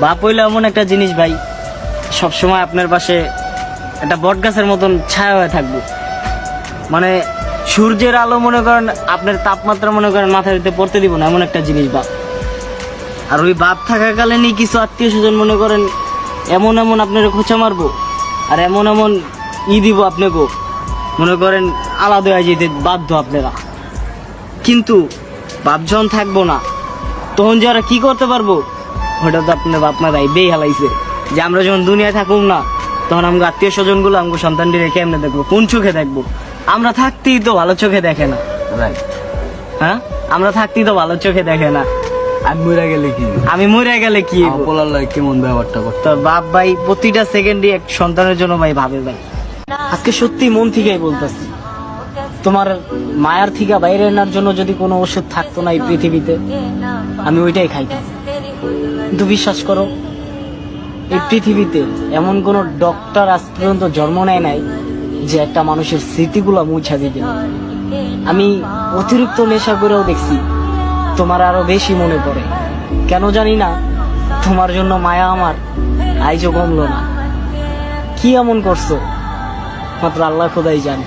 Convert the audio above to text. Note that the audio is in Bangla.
বাপ হইলো এমন একটা জিনিস ভাই, সবসময় আপনার পাশে একটা বট গাছের মতন ছায়া হয়ে থাকবো। মানে সূর্যের আলো মনে করেন, আপনার তাপমাত্রা মনে করেন মাথার ভিতরে পড়তে দিব না, এমন একটা জিনিস বাপ। আর ওই বাপ থাকাকালীনই কিছু আত্মীয় স্বজন মনে করেন এমন এমন আপনার খোঁচা মারবো, আর এমন এমন দিব আপনাকে, মনে করেন আলাদা হয়ে যেতে বাধ্য আপনারা। কিন্তু বাপ যখন থাকবো না, তখন যারা কি করতে পারবো, ওটা তো আপনার বাপ মা দায় বেই হালাইছে। যে আমরা যখন দুনিয়ায় থাকুক না, তখন আমাকে আত্মীয় স্বজন গুলো আমাকে সন্তানটি রেখে এমনি দেখবো, কোন চোখে দেখবো? আমরা থাকতেই তো ভালো চোখে দেখে না। হ্যাঁ, আমরা থাকতেই তো ভালো চোখে দেখে না। আমি মরে গেলে কি? আমি মরে গেলে কি? পোলার লাগে কেমন ব্যবহারটা করতে? তো বাপ ভাই প্রতিটা সেকেন্ডে এক সন্তানের জন্য ভাই ভাবে ভাই। আজকে সত্যি মন থেকেই বলতেছি, তোমার মায়ার থেকে বাইরে আনার জন্য যদি কোনো ওষুধ থাকতো না এই পৃথিবীতে, আমি ওইটাই খাইতাম। কিন্তু বিশ্বাস করো, এই পৃথিবীতে এমন কোন ডক্টর আজ পর্যন্ত জন্ম নেয় নাই যে একটা মানুষের স্মৃতিগুলো মুছা দিবে। আমি অতিরিক্ত নেশা করেও দেখছি তোমার আরো বেশি মনে পড়ে। কেন জানি না, তোমার জন্য মায়া আমার আইজও কমলো না। কি এমন করছো মাত্র আল্লাহ খোদাই জানে।